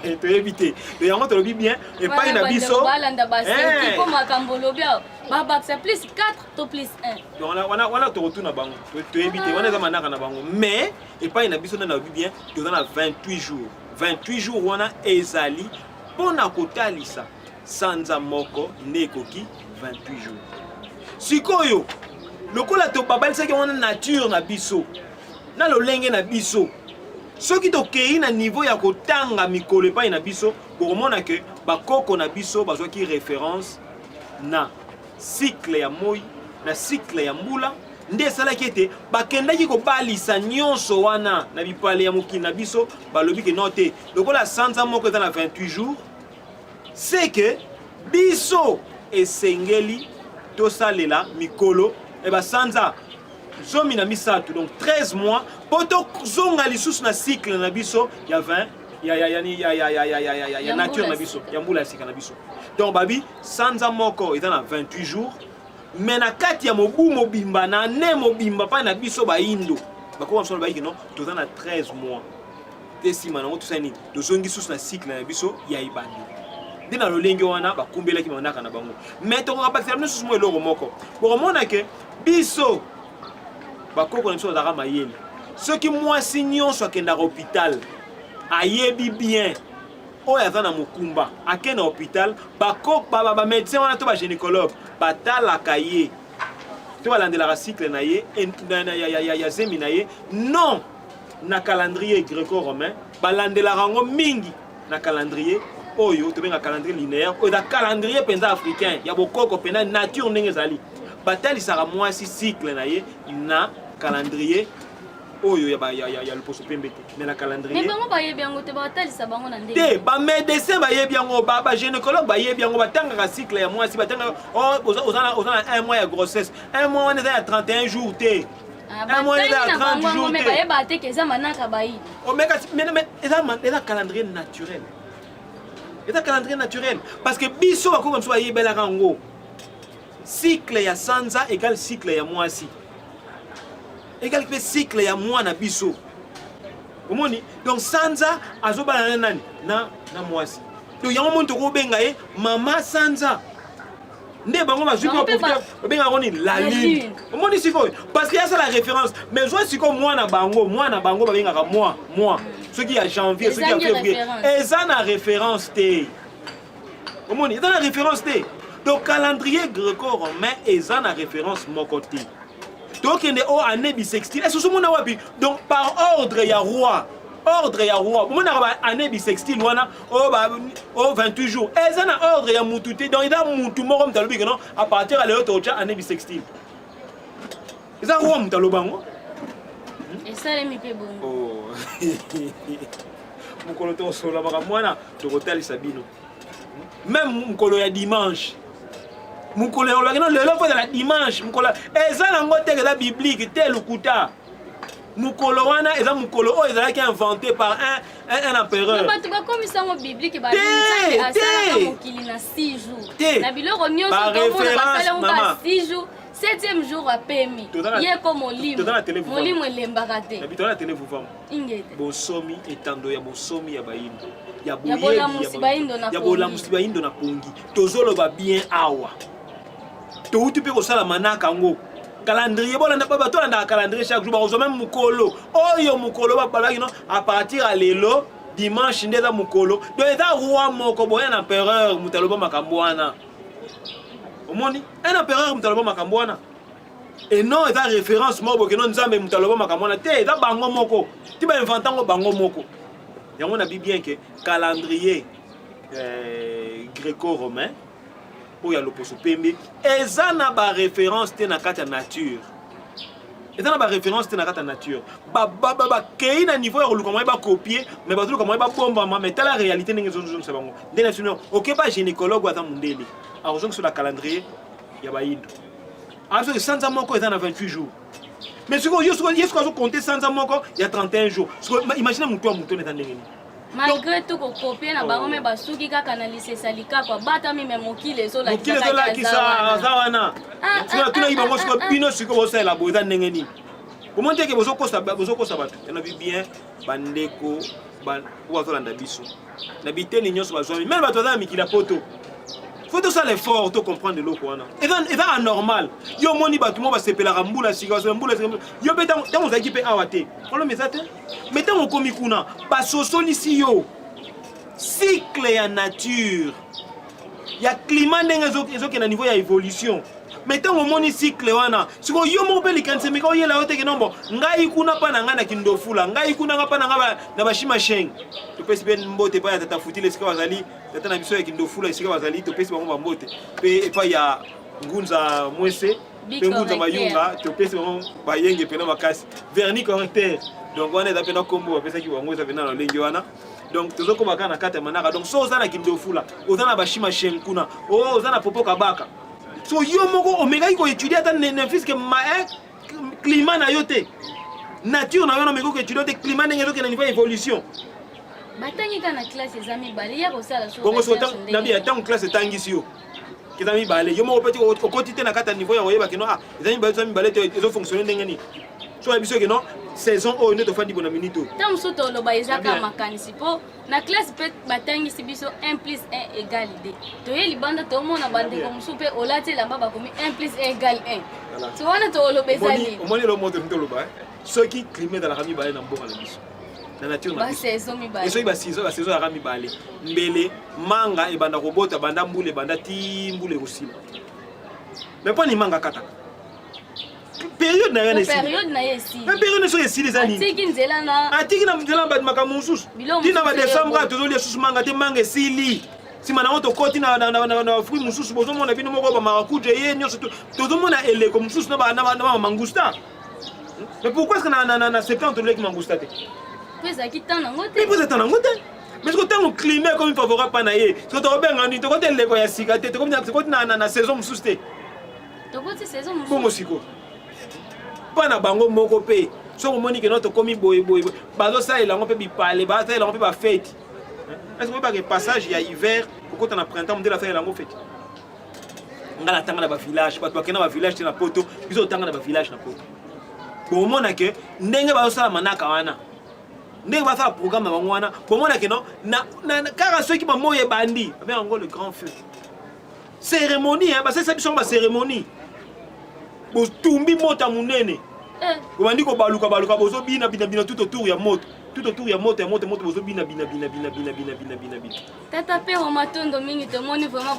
Speaker 2: et tu éviter et yango to lobi bien et pas une abisso
Speaker 1: balanda baseki ko makambo lobi baba c'est plus 4 to plus 1
Speaker 2: donc on a to retourna bango to éviter on est manaka na bango mais et pas une abisso na lobi bien to dans 28 jours on a ezali pona kotalisa sanza moko nekoki 28 jours sikoyo lokola to babalisaki wana nature na biso na lolenge na biso soki tokei na niveau ya kotanga mikolo epai na biso bokomona ke bakoko na biso bazwaki référence na cycle ya moi na cycle ya mbula nde esalaki ete bakendaki kobalisa nyonso wana na bipale ya mokili na biso balobi ke no te lokola sanza moko eza na 28 jours c'est que biso esengeli tosalela mikolo eba sanza zomi na misato donc 13 mois po tozonga lisusu na cycle na biso ya 20 ya nature na biso ya mbula ya sika na biso donc babi sanza moko eza na 28 jours mais na kati ya mobu mobimba na ne mobimba pa na biso bayindo bakoko mosolo bayiki no toza na 13 mois te nsima nango tosani tozongi lisusu na cycle na biso ya ibandi nde na lolenge wana bakumbelaki manaka na bango mais tokoka bakisela bino susu mo eloko moko bokomona ke biso bakoko na biso bazalaka mayele soki mwasi nyonso akendaka hôpital ayebi bien oyo aza na mokumba ake na hôpital bamédecin wana to bagénécologue batalaka ye to balandelaka cycle na ye ya zemi na ye non na calendrier gréco-romain balandelaka yango mingi na calendrier oyo tobenga calendrier linéaire oyo eza calendrier mpenza africain ya bokoko mpenza nature ndenge ezali batalisaka mwasi cycle na ye na calendrier oyo ya loposo pembe te mais na calendrier
Speaker 1: mais bango bayebi yango te batalisa bango na ndenge
Speaker 2: te bamédecin bayebi yango bagénécologue bayebi yango batangaka cycle ya mwasi batangaka oza na 1 mois ya grossesse 1 mois wana eza ya 31 jours te un mois eza ya 30 jours te
Speaker 1: bayeba te ke eza manaka bayi
Speaker 2: eza calendrier naturel eza calendrier naturel parce que biso bakoko mosusu bayebelaka yango cycle ya sanza égale cycle ya mwasi égale pe cycle ya mwana biso omoni donc sanza azobala na nani na mwasi donc yango moni tokobenga ye mama sanza nde bango bazwi obenga yango nini la lune omoni sikoyo parce que yasala référence mais zwa sikoyo mwana bango babengaka moi soki ya janvier soki ya février eza na référence te omoni eza na référence te donc calendrier gréco-romain eza na référence moko te tokende o année bisextile esusu mona wapi donc par ordre ya roi omonaka ba année bisextile wana o 28 jours eza na ordre ya mutu te donc eza mutu moko mutu alobi keno à partir ya lelo totya année bisextile eza roi mutu alobango
Speaker 1: esalemi mpe bongo
Speaker 2: mokolo tokosolamaka mwana tokotalisa bino même mokolo ya dimanche mukolo ya olobaki no lelo fo ezala dimanche mukolo eza nango te eza biblique te lukuta mukolo wana eza mukolo oyo ezalaki inventé par un empereur
Speaker 1: bato bakomisa yango biblique asalaka mokili na 6 jours na biloko nyonso tomona basala yango ba 6 jours 7e jour à PMI. Yeko molimo. Molimo lembaka te.
Speaker 2: Habitude la télé vous vend.
Speaker 1: Ingete.
Speaker 2: Bosomi etando ya bosomi ya baindo. Ya
Speaker 1: bola musibaindo na pongi.
Speaker 2: Ya bola musibaindo na pongi. Tozolo ba bien awa. To utu pe ko sala manaka ngo. Calendrier bola na ba to na calendrier chaque jour ba zo même mukolo. Oyo mukolo ba bala kino à partir à lelo dimanche ndeza mukolo. Do eza roi moko boya na empereur mutaloba makambwana. Omoni un empereur mutaloba makambwana. Et non eza référence moko que non nzambe mutaloba makambwana te eza bango moko. Ti ba inventango bango moko. Yango na bi bien que calendrier gréco-romain où il y a l'opposé pembe eza na ba référence te na kata nature. Eza na ba référence te na kata nature. Ba kei na niveau ya koluka moi ba copier mais ba tuluka moi ba bomba mais tala réalité ndenge zo zo sabango. Ndena sino OK pas gynécologue ata mundeli. Alors donc sur la calendrier ya ba indo. Alors que sans moko eza na 28 jours. Mais ce que je vais compter sans moko il y a 31 jours. Imaginez mon toi mouton est ndenge.
Speaker 1: Malgré tout ko copier na bango me basuki kaka na lycée salika kwa bata mi memokile zo la
Speaker 2: kisa zawana. Tuna ibango siko bino siko bosa la boza ndenge ni. Comment dire que bozo kosa bato. Na bi bien bandeko ban wa zolanda biso. Na biteni nyonso bazwami même bato za mikila poto. Faut tout ça l'effort pour comprendre de l'eau quoi na. Et ça anormal. Yo moni bato mo ba sepela rambula sika mbula yo beta dans os équipes awate. On le mesate. Mettons au komi kuna ba sosoli si yo. Cycle ya nature. Ya climat ndenge ezo ke na niveau ya évolution. Mettons au moni cycle wana. Siko yo mo pe likanse me ko yela ote ke nombo. Ngai kuna pa na ngana kindofula. Ngai kuna ngapa na ngaba na bashima sheng. To pesi ben mbote pa ya tata futile sika bazali. Tata na biso ya kindofula sika bazali to pesi bango mbote. Pe pa ya ngunza mwese. Pe ngunza mayunga to pesi bango bayenge pena makasi. Vernis correcteur. Donc on est appelé combo pesa ki bango za pena na lengi wana. Donc tozoko baka na kata manaka. Donc so za na kindofula. Ozana bashima sheng kuna. O ozana popo kabaka. So yo moko omega iko étudier ata ne fiske ma climat na yote nature na yo na meko étudier te climat ndenge yoke na niveau évolution
Speaker 1: batangi kana classe ezami bale ya ko sala so
Speaker 2: bongo so na bi ata classe tangisi yo kizami bale yo moko peti okoti te na kata niveau ya oyeba kino ezami bale te ezo fonctionner ndenge ni so biso ke non saison o ne to fandi bona minute
Speaker 1: tam so to lo ba ezaka makanisi po na classe peut batangi si biso 1 + 1 égale 2 to yeli banda to mona bande ko musupe olate la baba komi 1 + 1 égale 1 to wana to lo bezali
Speaker 2: omoni lo moto to lo ba ceux qui climat dans la rami ba na mboka na biso na nature na
Speaker 1: biso saison mi ba
Speaker 2: eso iba saison ya rami ba mbele manga e banda robota banda mbule banda ti mbule rusila mais pas ni manga kata période na yesi
Speaker 1: période na yesi
Speaker 2: na période so yesi les années
Speaker 1: atiki na nzela
Speaker 2: ba makamusus tina ba décembre tozoli susu manga te manga sili sima na to koti na fruit mususu bozo mona bino moko ba maracuja ye nyoso tozo mona eleko mususu na mangusta mais pourquoi est-ce que na septembre to leki mangusta te
Speaker 1: pesa kitana ngote
Speaker 2: mais pesa tana ngote mais ce que tant climat comme favorable pa na ye ce que to benga ni to kote eleko ya sika te comme na saison mususu te
Speaker 1: to kote saison mususu
Speaker 2: bongo siko pana bango moko pe so moni ke noto komi boy bazo sa elango pe bipale ba sa elango pe ba fête est-ce que pas que passage ya hiver pour quand on a printemps on dit la sa elango fête ngala tanga na ba village ba to kena ba village te na poto biso tanga na ba village na poto pour mona ke ndenge ba sala manaka wana ndenge ba sala programme bango wana pour mona ke non na kara ceux qui ba moye bandi avec encore le grand feu cérémonie hein ba c'est ça biso ba cérémonie bo tumbi mota munene obandi ko baluka bozo bina tout autour ya moto bozo bina
Speaker 1: tata pe o matondo mingi to moni vraiment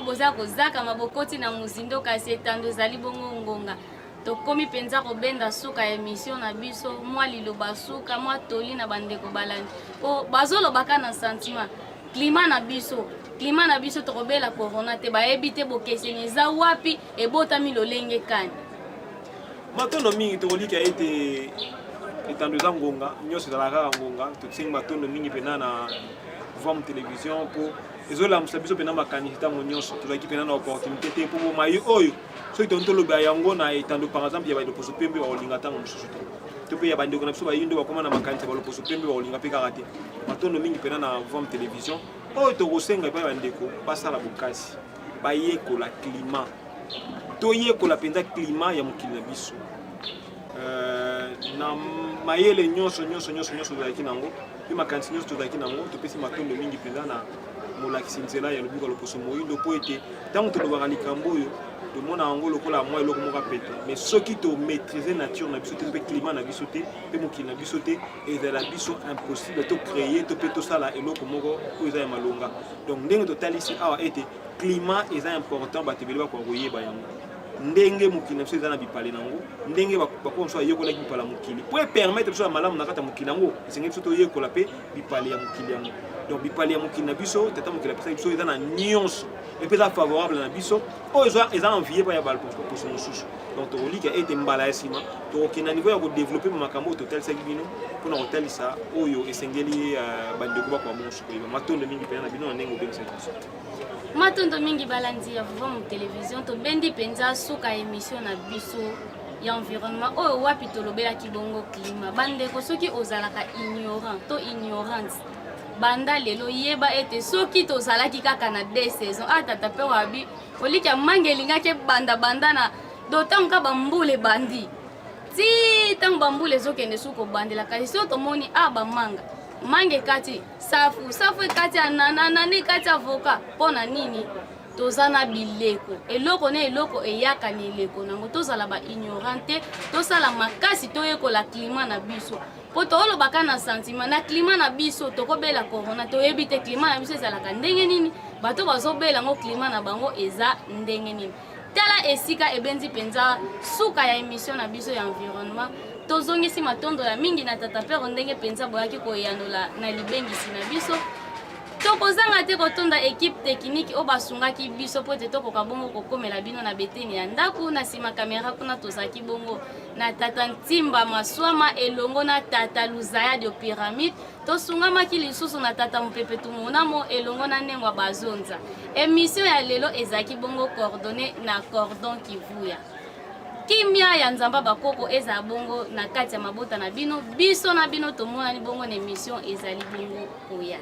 Speaker 1: bozaka zaka mabokoti na muzindo kasi etando zali bongo ngonga to komi penza ko benda suka émission na biso mwa liloba suka mwa toli na bandeko balandi o bazolo baka na sentiment climat na biso to kobela corona te ba ebite bokeseni za wapi ebotami lolenge kani
Speaker 2: matondo mingi to kolika ete etando za ngonga nyoso za la ngonga to tsinga matondo mingi pena na voir télévision pour ezola musabiso pena makanisa mo nyoso to zaki pena na opportunité te pour mayi oyo so itonto loba yango na etando par exemple ya ba loposo pembe ba olinga tango mususu to pe ya bandeko na biso ba yindo bakoma na makanisa ba loposo pembe ba olinga pe karate matondo mingi pena na voir télévision oyo to kosenga pa bandeko basala bokasi bayekola climat toyekola penza climat ya mokili na biso na mayele nyonso tozalaki nango mpe makanisi nyonso tozalaki nango topesi matondo mingi mpenza na molakisi nzela ya lobiko loposo moyindo mpo ete ntango tolobaka likambo oyo tomona yango lokola mwa eloko moko apete mais soki tomaîtrise nature na biso te mpe climat na biso te mpe mokili na biso te ezala biso impossible tocréer to mpe tosala eloko moko oyo eza ya malonga. Donc ndenge totalisi awa ete climat eza important bato ebele bakoka koyeba yango ndenge mokili na biso eza na bipale nango ndenge bakoka mosusu ayekolaki bipale ya mokili po epermettre biso ya malamu na kati ya mokili yango esengeli biso toyekola mpe bipale ya mokili yango. Donc bipale ya mokili na biso tata mokili apesaki biso eza na nyonso epe eza favorable na biso oyo eza envie pa ya baloposo mosusu. Donc tokolika ete mbala ya nsima tokokende na niveau ya kodeveloppe makambo oyo totalisaki bino mpona kotalisa oyo esengeli bandeko bakoka bonso koyeba matondo mingi mpena na bino na ndenge obengisaki biso.
Speaker 1: Matondo mingi balandi ya Vova mu télévision to bendi penza suka émission na biso ya environnement oyo wapi tolobelaki bongo climat bandeko soki ozalaka ignorant to ignorante banda lelo yeba ete soki tozalaki kaka na 2 saisons atata pe wabi olika mangelingaki banda na d'autant ka bambule bandi ti tang bambule zokende suko bandela kasi so tomoni bamanga mange kati safu kati anana ni kati avoka pona nini tozana bileko eloko ne eloko eyaka ni eleko nango tozala ba ignorante tosala makasi toyekola climat na biso po tolobaka na sentiment na climat na biso tokobela corona toyebi te climat na biso ezalaka ndenge nini bato bazobela ngo climat na bango eza ndenge nini tala esika ebenzi penza suka ya émission na biso ya environnement tozongisi matondo ya mingi na tata pero ndenge penza boyaki koyandola na libengisi na biso tokozanga te kotonda équipe technique o basungaki biso po te tokoka bongo kokomela bino na beteni ya ndaku na sima kamera kuna tozaki bongo na tata Ntimba Maswama elongo na tata Luzaya de Pyramide tosungamaki lisusu na tata Mpepetu Monamo elongo na Nengwa Bazonza. Émission ya lelo ezaki bongo coordonné na Cordon Kivuya. Kimia ya Nzamba Bakoko eza bongo na kati ya mabota na bino biso na bino tomona ni bongo na émission ezali bongo koya.